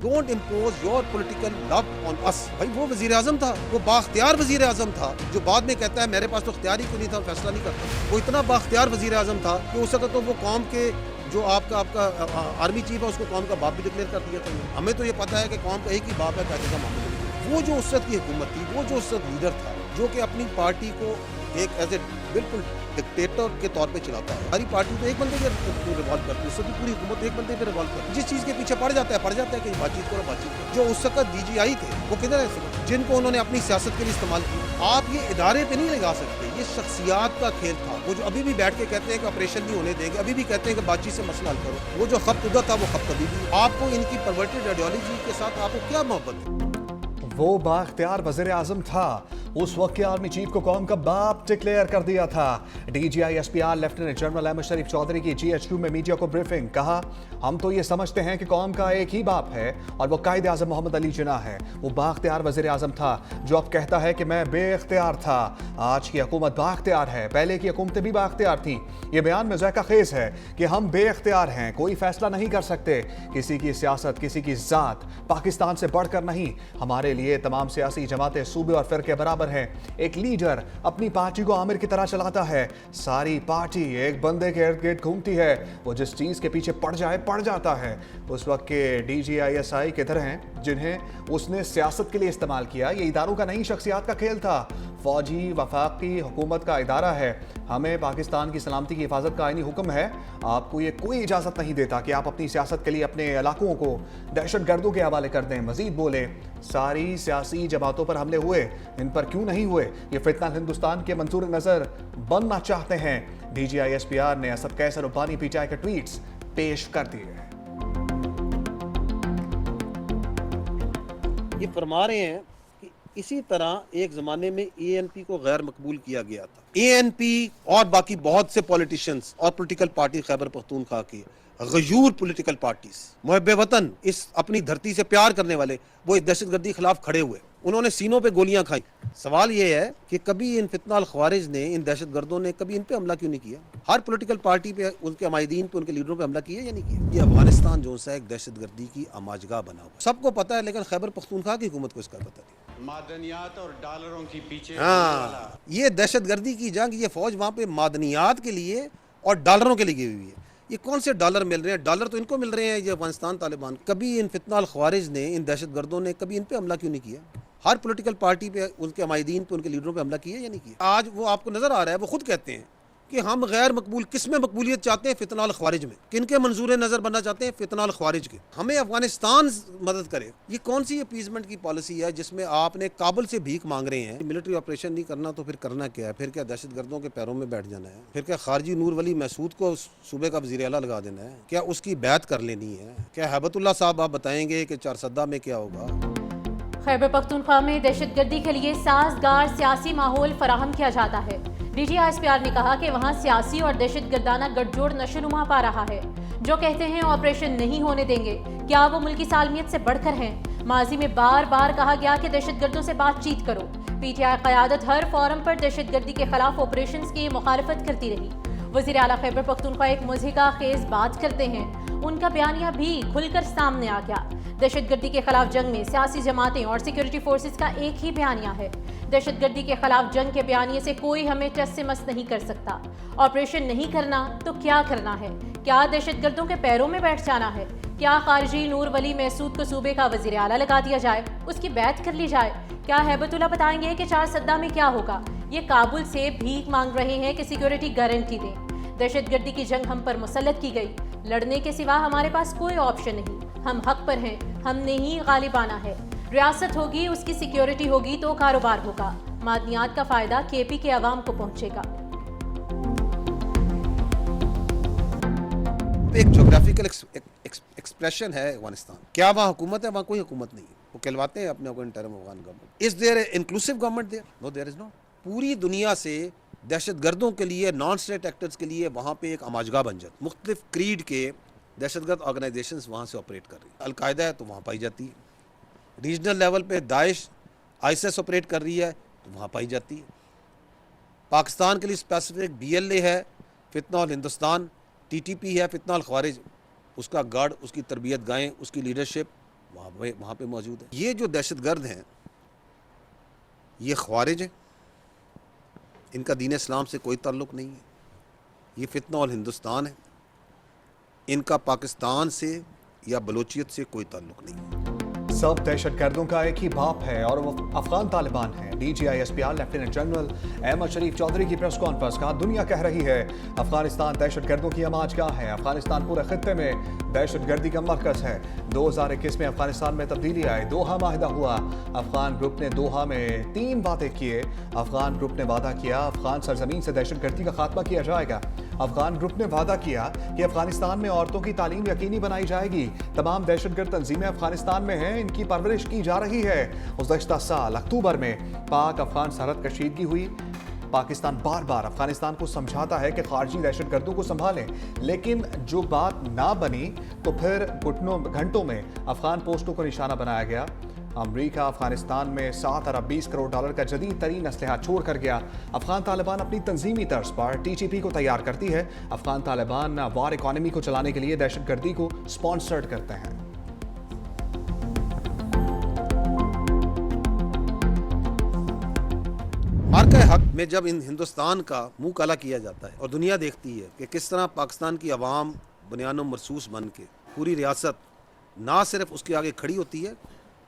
Don't impose your political love on us. بھائی وہ وزیر اعظم تھا, وہ بااختیار وزیر اعظم تھا, جو بعد میں کہتا ہے میرے پاس تو اختیار ہی کوئی نہیں تھا, فیصلہ نہیں کرتا. وہ اتنا بااختیار وزیر اعظم تھا کہ اس وقت تو وہ قوم کے جو آپ کا آرمی چیف ہے اس کو قوم کا باپ بھی ڈکلیئر کر دیا تھا. ہمیں تو یہ پتا ہے کہ قوم کا ایک ہی باپ ہے, قائد اعظم محمد علی. وہ جو اس وقت کی حکومت تھی, وہ جو اس وقت لیڈر تھا, جو کہ اپنی پارٹی کو ایک ایز اے بالکل ڈکٹیٹر کے طور پہ چلاتا ہے. ہماری پارٹی تو ایک بندے پہ ریوالو کرتی ہے, اس وقت پوری حکومت ایک بندے پہ ریوالو کرتی ہے. جس چیز کے پیچھے پڑ جاتا ہے کہ بات چیت کرو. جو اس وقت ڈی جی آئی تھے وہ کدھر ہے, جن کو انہوں نے اپنی سیاست کے لیے استعمال کیا. آپ یہ ادارے پہ نہیں لگا سکتے, یہ شخصیات کا کھیل تھا. وہ جو ابھی بھی بیٹھ کے کہتے ہیں کہ آپریشن نہیں ہونے دیں گے, ابھی بھی کہتے ہیں کہ بات چیت سے مسئلہ حل کرو, وہ جو خط ادھر تھا وہ خط ابھی بھی. آپ کو ان کی پرورٹڈ آئیڈیالوجی کے ساتھ آپ کو کیا محبت ہے؟ وہ بااختیار وزیر اعظم تھا, اس وقت کے آرمی چیف کو قوم کا باپ ڈکلیئر کر دیا تھا. D G I S P R lieutenant general Ahmed Sharif Chaudhry کی جی ایچ کیو میں میڈیا کو بریفنگ. کہا ہم تو یہ سمجھتے ہیں کہ قوم کا ایک ہی باپ ہے اور وہ قائد اعظم محمد علی جناح ہے. وہ بااختیار وزیر اعظم تھا جو اب کہتا ہے کہ میں بے اختیار تھا. آج کی حکومت بااختیار ہے, پہلے کی حکومتیں بھی بااختیار تھیں. یہ بیان میں ذائقہ خیز ہے کہ ہم بے اختیار ہیں, کوئی فیصلہ نہیں کر سکتے. کسی کی سیاست, کسی کی ذات پاکستان سے بڑھ کر نہیں. ہمارے لیے تمام سیاسی جماعتیں صوبے اور فرقے برابر ہیں. ایک لیڈر اپنی پارٹی کو عامر کی طرح چلاتا ہے, ساری پارٹی ایک بندے کے ارد گرد گھومتی ہے, وہ جس چیز کے پیچھے پڑ جائے پڑ جاتا ہے. اس وقت کے D G I S I کدھر ہیں جنہیں اس نے سیاست کے لیے استعمال کیا؟ یہ اداروں کا نہیں, شخصیات کا کھیل تھا. فوجی وفاقی حکومت کا ادارہ ہے, ہمیں پاکستان کی سلامتی کی حفاظت کا آئینی حکم ہے. آپ کو یہ کوئی اجازت نہیں دیتا کہ آپ اپنی سیاست کے لیے اپنے علاقوں کو دہشت گردوں کے حوالے کر دیں. مزید بولے ساری سیاسی جماعتوں پر حملے ہوئے, ان پر کیوں نہیں ہوئے؟ یہ فتنہ ہندوستان کے منظور نظر بننا چاہتے ہیں. D G I S P R نے اسد قیصر اور بانی پی ٹی آئی کے ٹویٹس پیش کر دیے. یہ فرما رہے ہیں کہ اسی طرح ایک زمانے میں اے این پی کو غیر مقبول کیا گیا تھا. اے این پی اور باقی بہت سے پولیٹیشنز اور پولیٹیکل پارٹی خیبر پختونخوا کی غیور پولیٹیکل پارٹیز, محب وطن, اس اپنی دھرتی سے پیار کرنے والے, وہ اس دہشت گردی خلاف کھڑے ہوئے. انہوں نے سینوں پہ گولیاں کھائیں. سوال یہ ہے کہ کبھی ان فتنہ الخوارج نے, ان دہشت گردوں نے کبھی ان پہ حملہ کیوں نہیں کیا؟ ہر پولیٹیکل پارٹی پہ, ان کے عمائدین پہ, ان کے لیڈروں پہ حملہ کیا یا نہیں کیا؟ یہ افغانستان جو ہے ایک دہشت گردی کی آماجگاہ بنا ہوا, سب کو پتہ ہے, لیکن خیبر پختونخوا کی حکومت کو اس کا پتہ نہیں. معدنیات اور ڈالروں کی پیچھے, یہ دہشت گردی کی جنگ, یہ فوج وہاں پہ معدنیات کے لیے اور ڈالروں کے لیے گئی ہوئی ہے. یہ کون سے ڈالر مل رہے ہیں؟ ڈالر تو ان کو مل رہے ہیں, یہ افغانستان طالبان. کبھی ان فتنہ الخوارج نے, ان دہشت گردوں نے کبھی ان پہ حملہ کیوں نہیں کیا؟ ہر پولیٹیکل پارٹی پہ, ان کے عمائدین پہ, ان کے لیڈروں پہ حملہ کیا یا نہیں کیا؟ آج وہ آپ کو نظر آ رہا ہے, وہ خود کہتے ہیں کہ ہم غیر مقبول, کس میں مقبولیت چاہتے ہیں؟ فتنہ الخوارج میں. کن کے منظور نظر بننا چاہتے ہیں؟ فتنہ الخوارج کے. ہمیں افغانستان مدد کرے. یہ کون سی اپیزمنٹ کی پالیسی ہے جس میں آپ نے کابل سے بھیک مانگ رہے ہیں؟ ملٹری آپریشن نہیں کرنا تو پھر کرنا کیا ہے؟ پھر کیا دہشت گردوں کے پیروں میں بیٹھ جانا ہے؟ پھر کیا خارجی نور ولی محسود کو صوبے کا وزیر اعلیٰ لگا دینا ہے؟ کیا اس کی بیعت کر لینی ہے؟ کیا ہیبت اللہ صاحب آپ بتائیں گے کہ چارسدہ میں کیا ہوگا؟ خیبر پختونخوا میں دہشت گردی کے لیے سازگار سیاسی ماحول فراہم کیا جاتا ہے. D G I S P R نے کہا کہ وہاں سیاسی اور دہشت گردانہ گٹھ جوڑ نشوونما پا رہا ہے. جو کہتے ہیں آپریشن نہیں ہونے دیں گے, کیا وہ ملکی سالمیت سے بڑھ کر ہیں؟ ماضی میں بار بار کہا گیا کہ دہشت گردوں سے بات چیت کرو. پی ٹی آئی قیادت ہر فورم پر دہشت گردی کے خلاف آپریشنز کی مخالفت کرتی رہی. وزیر اعلیٰ خیبر پختونخوا ایک مضحکہ خیز بات کرتے ہیں, ان کا بیانیہ بھی کھل کر سامنے آ گیا. دہشت گردی کے خلاف جنگ میں سیاسی جماعتیں اور سیکیورٹی فورسز کا ایک ہی بیانیہ ہے. دہشت گردی کے خلاف جنگ کے بیانیے سے کوئی ہمیں ٹس سے مس نہیں کر سکتا. آپریشن نہیں کرنا تو کیا کرنا ہے؟ کیا دہشت گردوں کے پیروں میں بیٹھ جانا ہے؟ کیا خارجی نور ولی محسود کو صوبے کا وزیر اعلیٰ لگا دیا جائے, اس کی بیعت کر لی جائے؟ کیا ہیبت اللہ بتائیں گے کہ چارسدہ میں کیا ہوگا؟ یہ کابل سے بھیک مانگ رہے ہیں کہ سیکیورٹی گارنٹی دیں. دہشت گردی کی جنگ ہم پر مسلط کی گئی, لڑنے کے سوا ہمارے پاس کوئی آپشن نہیں. ہم حق پر ہیں, ہم نے ہی غالب آنا ہے. ریاست ہوگی, اس کی سیکیورٹی ہوگی تو کاروبار ہوگا. معدنیات کا فائدہ کے پی کے عوام کو پہنچے گا. ایک جغرافیکل ایکسپریشن ہے افغانستان. کیا وہاں حکومت ہے؟ وہاں کوئی حکومت نہیں ہے. وہ کہلواتے ہیں اپنے کو interim Afghan government. Is there inclusive government there? No there is not. پوری دنیا سے دہشت گردوں کے لیے, نان اسٹیٹ ایکٹرز کے لیے وہاں پہ ایک آماجگاہ بن جاتی. مختلف کریڈ کے دہشت گرد آرگنائزیشنز وہاں سے آپریٹ کر رہی ہیں. القاعدہ ہے تو وہاں پائی جاتی ہے. ریجنل لیول پہ داعش, آئی ایس آپریٹ کر رہی ہے تو وہاں پائی جاتی ہے. پاکستان کے لیے اسپیسیفک بی ایل اے ہے, فتنہ الہندوستان, ٹی ٹی پی ہے, فتنہ الخوارج, اس کا گارڈ, اس کی تربیت گاہیں, اس کی لیڈرشپ وہاں پہ موجود ہے. یہ جو دہشت گرد ہیں یہ خوارج ہیں, ان کا دین اسلام سے کوئی تعلق نہیں ہے. یہ فتنہ الہندوستان ہے, ان کا پاکستان سے یا بلوچیت سے کوئی تعلق نہیں ہے. سب دہشت گردوں کا ایک ہی باپ ہے اور وہ افغان طالبان ہیں. D G I S P R lieutenant general Ahmed Sharif Chaudhry کی پریس کانفرنس. کہا دنیا کہہ رہی ہے افغانستان دہشت گردوں کی اماج گاہ ہے. افغانستان پورے خطے میں دہشت گردی کا مرکز ہے. 2021 میں افغانستان میں تبدیلی آئی. دوحہ معاہدہ ہوا. افغان گروپ نے دوحہ میں 3 وعدے کیے. افغان گروپ نے وعدہ کیا افغان سرزمین سے دہشت گردی کا خاتمہ کیا جائے گا. افغان گروپ نے وعدہ کیا کہ افغانستان میں عورتوں کی تعلیم یقینی بنائی جائے گی. تمام دہشت گرد تنظیمیں افغانستان میں ہیں, ان کی پرورش کی جا رہی ہے. گزشتہ سال اکتوبر میں پاک افغان سرحد کشیدگی ہوئی. پاکستان بار بار افغانستان کو سمجھاتا ہے کہ خارجی دہشت گردوں کو سنبھالیں, لیکن جو بات نہ بنی تو پھر گھنٹوں میں افغان پوسٹوں کو نشانہ بنایا گیا. امریکہ افغانستان میں 7 ارب 20 کروڑ ڈالر کا جدید ترین اسلحہ چھوڑ کر گیا. افغان طالبان اپنی تنظیمی طرز پر ٹی ٹی پی کو تیار کرتی ہے. افغان طالبان وار اکانومی کو چلانے کے لیے دہشت گردی کو سپانسرڈ کرتے ہیں. مارکہ حق میں جب ہندوستان کا منہ کالا کیا جاتا ہے اور دنیا دیکھتی ہے کہ کس طرح پاکستان کی عوام بنیان و مرصوص بن کے پوری ریاست نہ صرف اس کے آگے کھڑی ہوتی ہے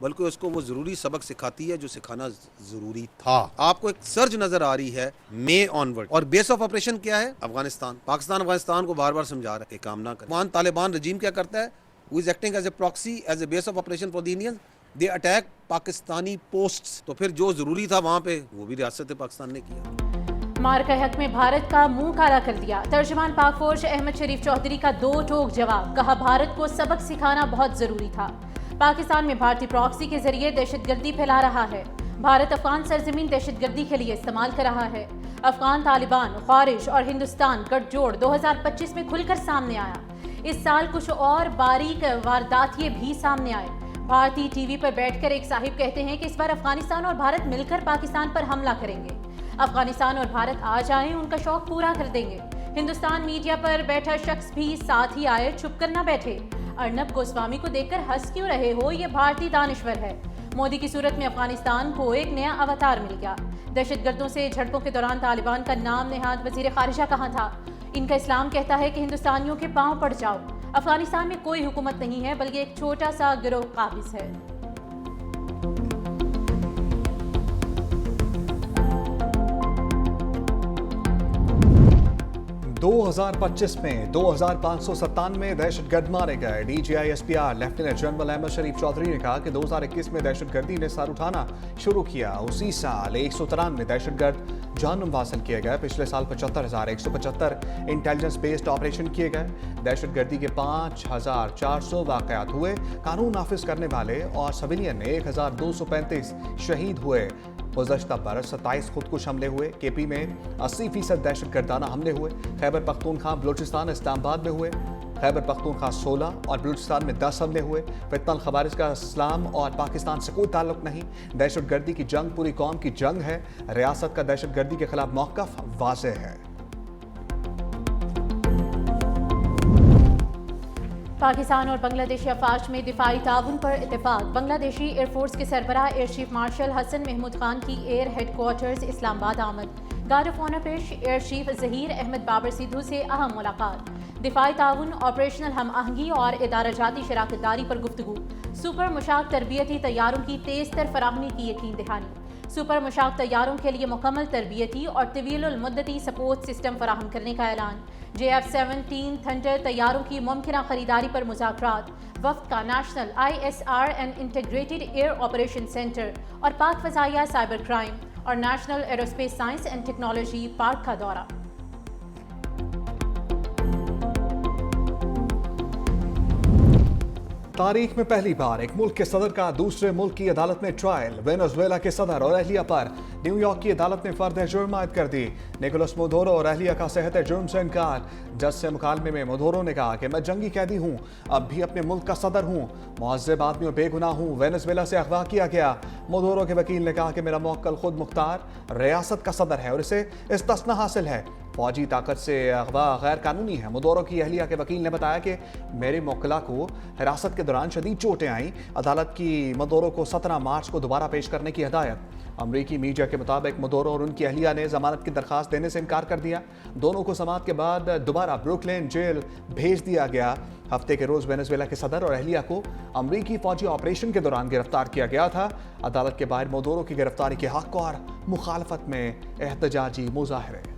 بلکہ اس کو وہ ضروری سبق سکھاتی ہے جو سکھانا ضروری تھا. آپ کو ایک سرج نظر آ رہی ہے مے آنورڈ, اور بیس آف آپریشن کیا ہے؟ افغانستان. پاکستان افغانستان کو بار بار سمجھا رہا ہے کہ کام نہ کرے. افغان طالبان رجیم کیا کرتا ہے؟ who is acting as a proxy, as a base of operation for the Indians. they attack Pakistani posts. تو پھر جو ضروری تھا وہاں پہ وہ بھی ریاست پاکستان نے کیا. مارکہ حق میں بھارت کا منہ کالا کر دیا. ترجمان پاک فوج احمد شریف چودھری کا 2 ٹوک جواب. کہا بھارت کو سبق سکھانا بہت ضروری تھا. پاکستان میں بھارتی پراکسی کے ذریعے دہشت گردی پھیلا رہا ہے. بھارت افغان سرزمین دہشت گردی کے لیے استعمال کر رہا ہے. افغان طالبان, خوارش اور ہندوستان گٹھ جوڑ 2025 میں کھل کر سامنے آیا. اس سال کچھ اور باریک وارداتیں بھی سامنے آئے. بھارتی ٹی وی پر بیٹھ کر ایک صاحب کہتے ہیں کہ اس بار افغانستان اور بھارت مل کر پاکستان پر حملہ کریں گے. افغانستان اور بھارت آ جائیں, ان کا شوق پورا کر دیں گے. ہندوستان میڈیا پر بیٹھا شخص بھی ساتھ ہی آئے, چھپ کر نہ بیٹھے. ارنب گوسوامی کو دیکھ کر ہنس کیوں رہے ہو, یہ بھارتی دانشور ہے. مودی کی صورت میں افغانستان کو ایک نیا اوتار مل گیا. دہشت گردوں سے جھڑپوں کے دوران طالبان کا نام نہاد وزیر خارجہ کہاں تھا؟ ان کا اسلام کہتا ہے کہ ہندوستانیوں کے پاؤں پڑ جاؤ. افغانستان میں کوئی حکومت نہیں ہے بلکہ ایک چھوٹا سا گروہ قابض ہے. 2025 میں 2597 دہشت گرد مارے گئے. D G I S P R lieutenant general Ahmed Sharif Chaudhry نے کہا کہ 2021 میں دہشت گردی نے سر اٹھانا شروع کیا. اسی سال 193 دہشت گرد جانم حاصل کیے گئے. پچھلے سال 75,175 انٹیلیجنس بیسڈ آپریشن کیے گئے. دہشت گردی کے 5,400 واقعات ہوئے. قانون نافذ کرنے والے اور سویلین 1,235 شہید ہوئے. گزشتہ برس 27 خودکش حملے ہوئے. کے پی میں 80% دہشت گردانہ حملے ہوئے. خیبر پختونخوا, بلوچستان, اسلام آباد میں ہوئے. خیبر پختونخوا 16 اور بلوچستان میں 10 حملے ہوئے. فتنہ الخوارج کا اسلام اور پاکستان سے کوئی تعلق نہیں. دہشت گردی کی جنگ پوری قوم کی جنگ ہے. ریاست کا دہشت گردی کے خلاف موقف واضح ہے. پاکستان اور بنگلہ دیشی افواج میں دفاعی تعاون پر اتفاق. بنگلہ دیشی ایئر فورس کے سربراہ ایئر چیف مارشل حسن محمود خان کی ایئر ہیڈ کوارٹرز اسلام آباد آمد. گارڈ آف آنر پیش. ایئر چیف ظہیر احمد بابر سدھو سے اہم ملاقات. دفاعی تعاون, آپریشنل ہم آہنگی اور ادارہ جاتی شراکت داری پر گفتگو. سپر مشاق تربیتی طیاروں کی تیز تر فراہمی کی یقین دہانی. سپر مشاق طیاروں کے لیے مکمل تربیتی اور طویل المدتی سپورٹ سسٹم فراہم کرنے کا اعلان. JF-17 تھنڈر طیاروں کی ممکنہ خریداری پر مذاکرات. وفد کا national ISR and integrated air operation centre اور پاک فضائیہ سائبر کرائم اور national aerospace science and technology park کا دورہ. تاریخ میں پہلی بار ایک ملک کے صدر کا دوسرے ملک کی عدالت میں ٹرائل. وینزویلا کے صدر اور اہلیہ پر نیو یارک کی عدالت نے فرد جرم عائد کر دی. نیکولس مودورو اور اہلیہ کا صحت جرم سے انکار. جج سے مکالمے میں مودورو نے کہا کہ میں جنگی قیدی ہوں, اب بھی اپنے ملک کا صدر ہوں, مہذب آدمی اور بے گناہ ہوں. وینزویلا سے اغوا کیا گیا. مودورو کے وکیل نے کہا کہ میرا موکل خود مختار ریاست کا صدر ہے اور اسے استثنا حاصل ہے. فوجی طاقت سے اغوا غیر قانونی ہے۔ مدورو کی اہلیہ کے وکیل نے بتایا کہ میری موکلہ کو حراست کے دوران شدید چوٹیں آئیں۔ عدالت کی مدورو کو 17 مارچ کو دوبارہ پیش کرنے کی ہدایت۔ امریکی میڈیا کے مطابق مدورو اور ان کی اہلیہ نے ضمانت کی درخواست دینے سے انکار کر دیا۔ دونوں کو سماعت کے بعد دوبارہ بروکلین جیل بھیج دیا گیا۔ ہفتے کے روز وینزویلا کے صدر اور اہلیہ کو امریکی فوجی آپریشن کے دوران گرفتار کیا گیا تھا۔ عدالت کے باہر مدورو کی گرفتاری کے حق اور مخالفت میں احتجاجی مظاہرے۔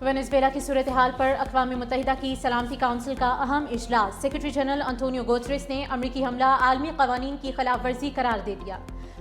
وینزویلا کی صورتحال پر اقوام متحدہ کی سلامتی کونسل کا اہم اجلاس۔ سیکرٹری جنرل انتونیو گوتریس نے امریکی حملہ عالمی قوانین کی خلاف ورزی قرار دے دیا۔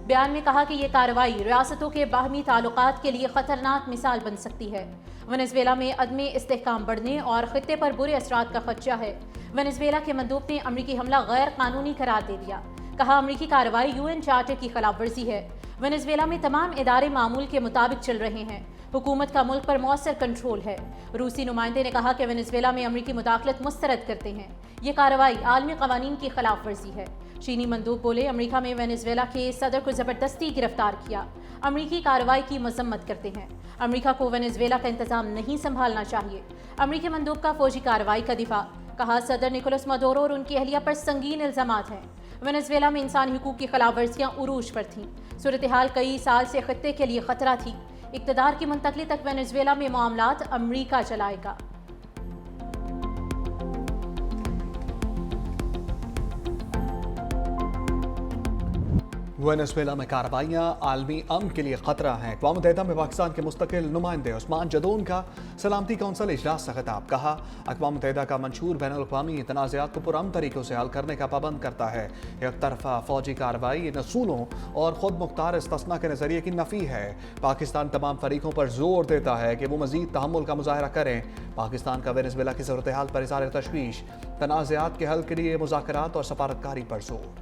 بیان میں کہا کہ یہ کارروائی ریاستوں کے باہمی تعلقات کے لیے خطرناک مثال بن سکتی ہے۔ وینزویلا میں عدم استحکام بڑھنے اور خطے پر برے اثرات کا خدشہ ہے۔ وینزویلا کے مندوب نے امریکی حملہ غیر قانونی قرار دے دیا۔ کہا امریکی کارروائی UN چارٹر کی خلاف ورزی ہے۔ وینزویلا میں تمام ادارے معمول کے مطابق چل رہے ہیں۔ حکومت کا ملک پر مؤثر کنٹرول ہے۔ روسی نمائندے نے کہا کہ وینزویلا میں امریکی مداخلت مسترد کرتے ہیں۔ یہ کارروائی عالمی قوانین کی خلاف ورزی ہے۔ چینی مندوب بولے امریکہ میں وینزویلا کے صدر کو زبردستی گرفتار کیا۔ امریکی کارروائی کی مذمت کرتے ہیں۔ امریکہ کو وینزویلا کا انتظام نہیں سنبھالنا چاہیے۔ امریکی مندوب کا فوجی کارروائی کا دفاع۔ کہا صدر نکولس مادورو اور ان کی اہلیہ پر سنگین الزامات ہیں۔ وینزویلا میں انسانی حقوق کی خلاف ورزیاں عروج پر تھیں۔ صورتحال کئی سال سے خطے کے لیے خطرہ تھی۔ اقتدار کی منتقلی تک وینزویلا میں معاملات امریکہ چلائے گا۔ وینزویلا میں کارروائیاں عالمی امن کے لیے خطرہ ہیں۔ اقوام متحدہ میں پاکستان کے مستقل نمائندے عثمان جدون کا سلامتی کونسل اجلاس سے خطاب۔ کہا اقوام متحدہ کا منشور بین الاقوامی تنازعات کو پرامن طریقوں سے حل کرنے کا پابند کرتا ہے۔ ایک طرفہ فوجی کارروائی ان اصولوں اور خود مختار استثناء کے نظریے کی نفی ہے۔ پاکستان تمام فریقوں پر زور دیتا ہے کہ وہ مزید تحمل کا مظاہرہ کریں۔ پاکستان کا وینزویلا کی صورتحال پر اظہار تشویش، تنازعات کے حل کے لیے مذاکرات اور سفارتکاری پر زور۔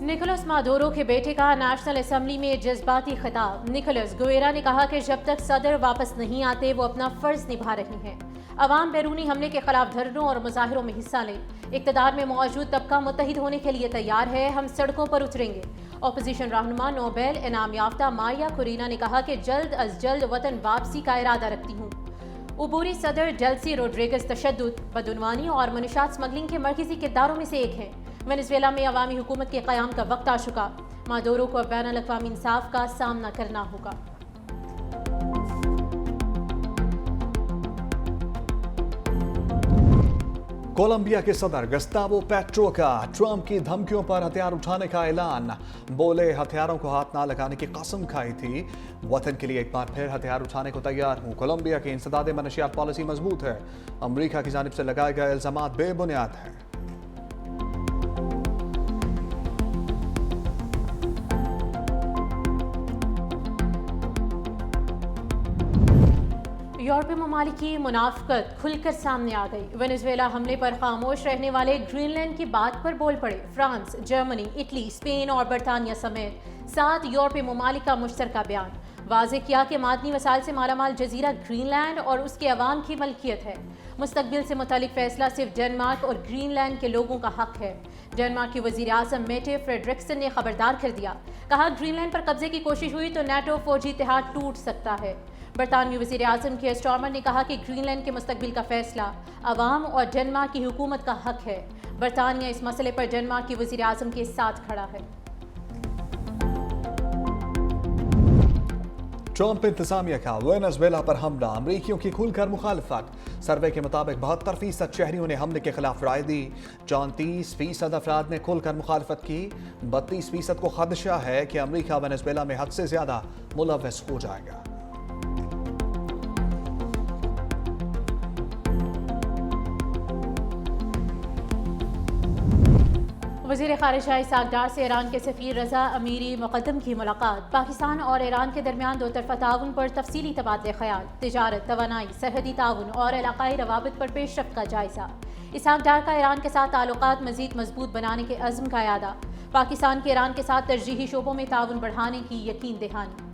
نکولس مادورو کے بیٹے کا نیشنل اسمبلی میں جذباتی خطاب۔ نکولس گویرا نے کہا کہ جب تک صدر واپس نہیں آتے وہ اپنا فرض نبھا رہے ہیں۔ عوام بیرونی حملے کے خلاف دھرنوں اور مظاہروں میں حصہ لیں۔ اقتدار میں موجود طبقہ متحد ہونے کے لیے تیار ہے، ہم سڑکوں پر اتریں گے۔ اپوزیشن رہنما نوبیل انعام یافتہ ماریا کورینا نے کہا کہ جلد از جلد وطن واپسی کا ارادہ رکھتی ہوں۔ عبوری صدر ڈیلسی روڈریگز تشدد، بدعنوانی اور منشیات اسمگلنگ کے مرکزی کرداروں میں سے ایک ہیں۔ وینزویلا میں عوامی حکومت کے قیام کا وقت آ چکا۔ مادورو کو بین الاقوامی انصاف کا سامنا کرنا ہوگا۔ کولمبیا کے صدر گستاوو پیٹرو کا ٹرمپ کی دھمکیوں پر ہتھیار اٹھانے کا اعلان۔ بولے ہتھیاروں کو ہاتھ نہ لگانے کی قسم کھائی تھی، وطن کے لیے ایک بار پھر ہتھیار اٹھانے کو تیار ہوں۔ کولمبیا کی انسداد منشیات پالیسی مضبوط ہے، امریکہ کی جانب سے لگائے گئے الزامات بے بنیاد ہیں۔ یورپی ممالک کی منافقت کھل کر سامنے آ گئی۔ وینزویلا حملے پر خاموش رہنے والے گرین لینڈ کی بات پر بول پڑے۔ فرانس، جرمنی، اٹلی، اسپین اور برطانیہ سمیت 7 یورپی ممالک کا مشترکہ بیان واضح کیا کہ معدنی وسائل سے مالا مال جزیرہ گرین لینڈ اور اس کے عوام کی ملکیت ہے۔ مستقبل سے متعلق فیصلہ صرف ڈنمارک اور گرین لینڈ کے لوگوں کا حق ہے۔ ڈنمارک کی وزیر اعظم میٹے فریڈرکسن نے خبردار کر دیا، کہا گرین لینڈ پر قبضے کی کوشش ہوئی تو نیٹو فوجی اتحاد ٹوٹ سکتا ہے۔ برطانوی وزیر اعظم کیئر سٹارمر نے کہا کہ گرین لینڈ کے مستقبل کا فیصلہ عوام اور ڈنمارک کی حکومت کا حق ہے۔ برطانیہ اس مسئلے پر ڈنمارک کی وزیر اعظم کے ساتھ کھڑا ہے۔ ٹرمپ انتظامیہ کا وینزویلا پر حملہ، امریکیوں کی کھل کر مخالفت۔ سروے کے مطابق 72% شہریوں نے حملے کے خلاف رائے دی، 34% افراد نے کھل کر مخالفت کی۔ 32% کو خدشہ ہے کہ امریکہ وینزویلا میں حد سے زیادہ ملوث ہو جائے گا۔ وزیر خارجہ اسحاق ڈار سے ایران کے سفیر رضا امیری مقدم کی ملاقات۔ پاکستان اور ایران کے درمیان 2 طرفہ تعاون پر تفصیلی تبادلہ خیال، تجارت، توانائی، سرحدی تعاون اور علاقائی روابط پر پیش رفت کا جائزہ۔ اسحاق ڈار کا ایران کے ساتھ تعلقات مزید مضبوط بنانے کے عزم کا اعادہ۔ پاکستان کے ایران کے ساتھ ترجیحی شعبوں میں تعاون بڑھانے کی یقین دہانی۔